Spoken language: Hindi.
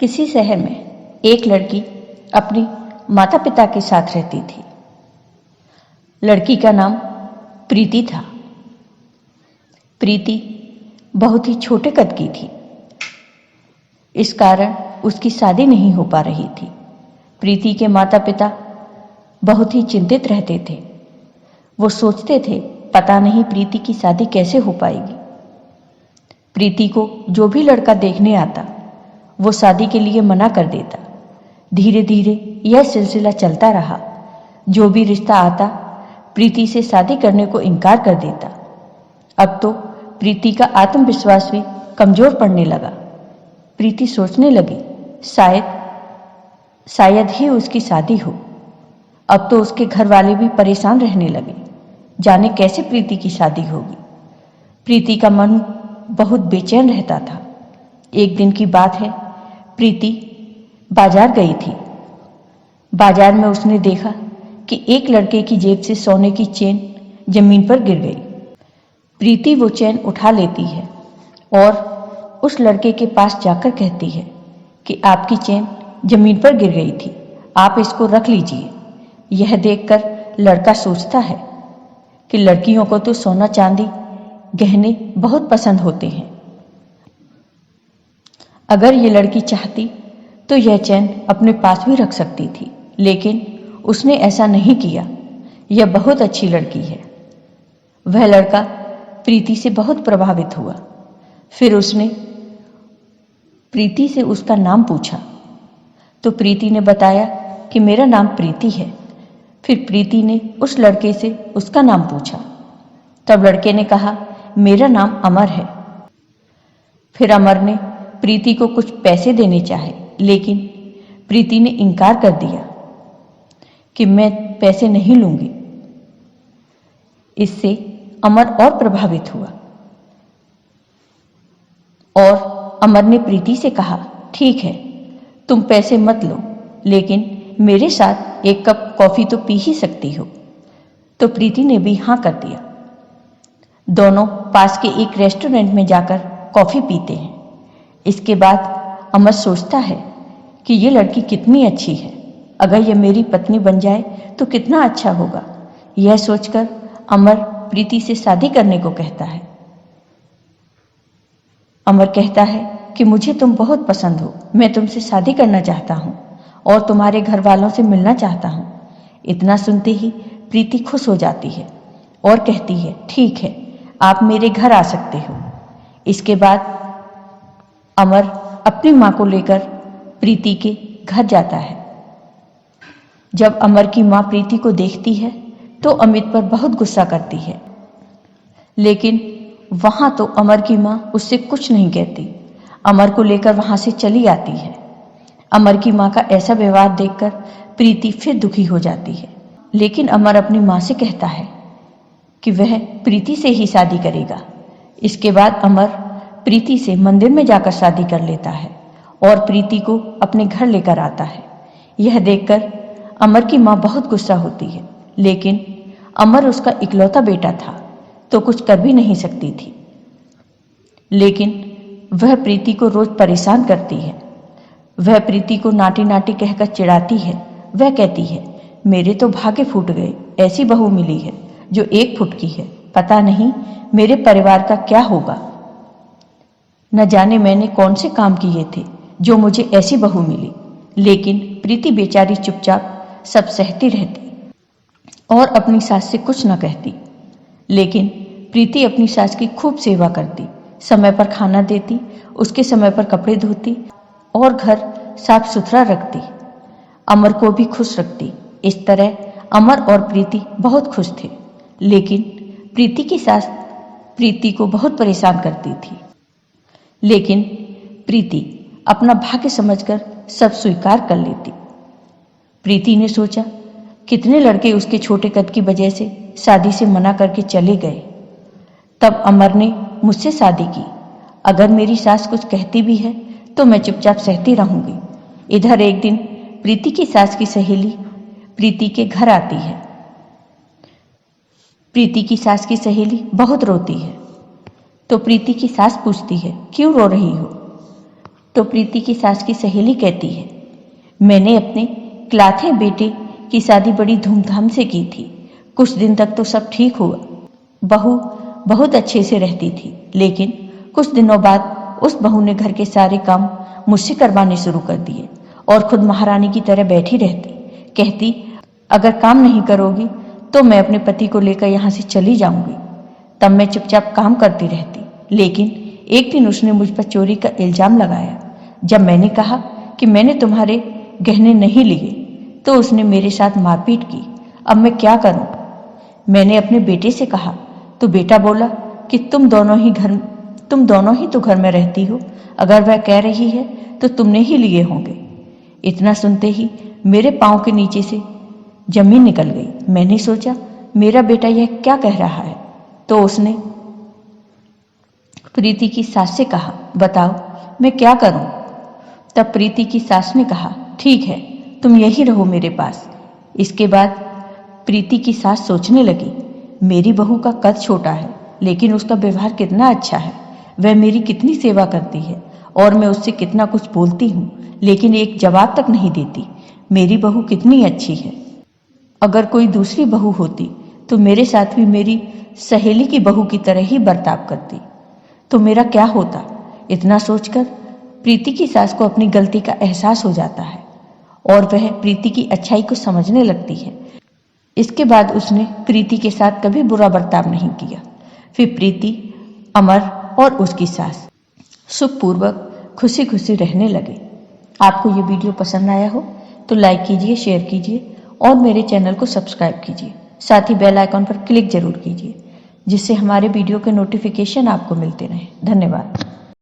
किसी शहर में एक लड़की अपने माता पिता के साथ रहती थी। लड़की का नाम प्रीति था। प्रीति बहुत ही छोटे कद की थी, इस कारण उसकी शादी नहीं हो पा रही थी। प्रीति के माता पिता बहुत ही चिंतित रहते थे। वो सोचते थे पता नहीं प्रीति की शादी कैसे हो पाएगी। प्रीति को जो भी लड़का देखने आता वो शादी के लिए मना कर देता। धीरे धीरे यह सिलसिला चलता रहा। जो भी रिश्ता आता प्रीति से शादी करने को इनकार कर देता। अब तो प्रीति का आत्मविश्वास भी कमजोर पड़ने लगा। प्रीति सोचने लगी शायद ही उसकी शादी हो। अब तो उसके घर वाले भी परेशान रहने लगे, जाने कैसे प्रीति की शादी होगी। प्रीति का मन बहुत बेचैन रहता था। एक दिन की बात है, प्रीति बाजार गई थी। बाजार में उसने देखा कि एक लड़के की जेब से सोने की चेन जमीन पर गिर गई। प्रीति वो चेन उठा लेती है और उस लड़के के पास जाकर कहती है कि आपकी चेन जमीन पर गिर गई थी, आप इसको रख लीजिए। यह देखकर लड़का सोचता है कि लड़कियों को तो सोना चांदी गहने बहुत पसंद होते हैं। अगर ये लड़की चाहती तो यह चैन अपने पास भी रख सकती थी, लेकिन उसने ऐसा नहीं किया। यह बहुत अच्छी लड़की है। वह लड़का प्रीति से बहुत प्रभावित हुआ। फिर उसने प्रीति से उसका नाम पूछा तो प्रीति ने बताया कि मेरा नाम प्रीति है। फिर प्रीति ने उस लड़के से उसका नाम पूछा। तब लड़के ने कहा मेरा नाम अमर है। फिर अमर ने प्रीति को कुछ पैसे देने चाहे, लेकिन प्रीति ने इनकार कर दिया कि मैं पैसे नहीं लूंगी। इससे अमर और प्रभावित हुआ और अमर ने प्रीति से कहा ठीक है, तुम पैसे मत लो, लेकिन मेरे साथ एक कप कॉफी तो पी ही सकती हो। तो प्रीति ने भी हाँ कर दिया। दोनों पास के एक रेस्टोरेंट में जाकर कॉफी पीते हैं। इसके बाद अमर सोचता है कि ये लड़की कितनी अच्छी है, अगर ये मेरी पत्नी बन जाए तो कितना अच्छा होगा। यह सोचकर अमर प्रीति से शादी करने को कहता है। अमर कहता है कि मुझे तुम बहुत पसंद हो, मैं तुमसे शादी करना चाहता हूँ और तुम्हारे घर वालों से मिलना चाहता हूँ। इतना सुनते ही प्रीति खुश हो जाती है और कहती है ठीक है, आप मेरे घर आ सकते हो। इसके बाद अमर अपनी मां को लेकर प्रीति के घर जाता है। जब अमर की मां प्रीति को देखती है तो अमित पर बहुत गुस्सा करती है, लेकिन वहां तो अमर की मां उससे कुछ नहीं कहती। अमर को लेकर वहां से चली आती है। अमर की मां का ऐसा व्यवहार देखकर प्रीति फिर दुखी हो जाती है, लेकिन अमर अपनी मां से कहता है कि वह प्रीति से ही शादी करेगा। इसके बाद अमर प्रीति से मंदिर में जाकर शादी कर लेता है और प्रीति को अपने घर लेकर आता है। यह देखकर अमर की मां बहुत गुस्सा होती है, लेकिन अमर उसका इकलौता बेटा था तो कुछ कर भी नहीं सकती थी। लेकिन वह प्रीति को रोज परेशान करती है। वह प्रीति को नाटी नाटी कहकर चिढ़ाती है। वह कहती है मेरे तो भाग्य फूट गए, ऐसी बहू मिली है जो 1 फुट की है। पता नहीं मेरे परिवार का क्या होगा। न जाने मैंने कौन से काम किए थे जो मुझे ऐसी बहू मिली। लेकिन प्रीति बेचारी चुपचाप सब सहती रहती और अपनी सास से कुछ न कहती। लेकिन प्रीति अपनी सास की खूब सेवा करती, समय पर खाना देती, उसके समय पर कपड़े धोती और घर साफ सुथरा रखती, अमर को भी खुश रखती। इस तरह अमर और प्रीति बहुत खुश थे। लेकिन प्रीति की सास प्रीति को बहुत परेशान करती थी। लेकिन प्रीति अपना भाग्य समझकर सब स्वीकार कर लेती। प्रीति ने सोचा कितने लड़के उसके छोटे कद की वजह से शादी से मना करके चले गए। तब अमर ने मुझसे शादी की। अगर मेरी सास कुछ कहती भी है तो मैं चुपचाप सहती रहूंगी। इधर एक दिन प्रीति की सास की सहेली प्रीति के घर आती है। प्रीति की सास की सहेली बहुत रोती है तो प्रीति की सास पूछती है क्यों रो रही हो। तो प्रीति की सास की सहेली कहती है, मैंने अपने क्लाथे बेटे की शादी बड़ी धूमधाम से की थी। कुछ दिन तक तो सब ठीक हुआ, बहू बहुत अच्छे से रहती थी, लेकिन कुछ दिनों बाद उस बहू ने घर के सारे काम मुझसे करवाने शुरू कर दिए और खुद महारानी की तरह बैठी रहती। कहती, अगर काम नहीं करोगी तो मैं अपने पति को लेकर यहाँ से चली जाऊंगी। तब मैं चुपचाप काम करती रहती, लेकिन एक दिन उसने मुझ पर चोरी का इल्जाम लगाया। जब मैंने कहा कि मैंने तुम्हारे गहने नहीं लिए तो उसने मेरे साथ मारपीट की। अब मैं क्या करूं? मैंने अपने बेटे से कहा तो बेटा बोला कि तुम दोनों ही तो घर में रहती हो, अगर वह कह रही है तो तुमने ही लिए होंगे। इतना सुनते ही मेरे पांव के नीचे से जमीन निकल गई। मैंने सोचा मेरा बेटा यह क्या कह रहा है, तो उसने प्रीति की सास से कहा, बताओ मैं क्या करूं? तब प्रीति की सास ने कहा, ठीक है तुम यही रहो मेरे पास। इसके बाद प्रीति की सास सोचने लगी, मेरी बहू का कद छोटा है लेकिन उसका व्यवहार कितना अच्छा है, वह मेरी कितनी सेवा करती है और मैं उससे कितना कुछ बोलती हूँ लेकिन एक जवाब तक नहीं देती। मेरी बहू कितनी अच्छी है। अगर कोई दूसरी बहू होती तो मेरे साथ भी मेरी सहेली की बहू की तरह ही बर्ताव करती तो मेरा क्या होता। इतना सोचकर प्रीति की सास को अपनी गलती का एहसास हो जाता है और वह प्रीति की अच्छाई को समझने लगती है। इसके बाद उसने प्रीति के साथ कभी बुरा बर्ताव नहीं किया। फिर प्रीति, अमर और उसकी सास सुखपूर्वक खुशी खुशी रहने लगे। आपको ये वीडियो पसंद आया हो तो लाइक कीजिए, शेयर कीजिए और मेरे चैनल को सब्सक्राइब कीजिए। साथ ही बेल आइकॉन पर क्लिक जरूर कीजिए जिससे हमारे वीडियो के नोटिफिकेशन आपको मिलते रहें। धन्यवाद।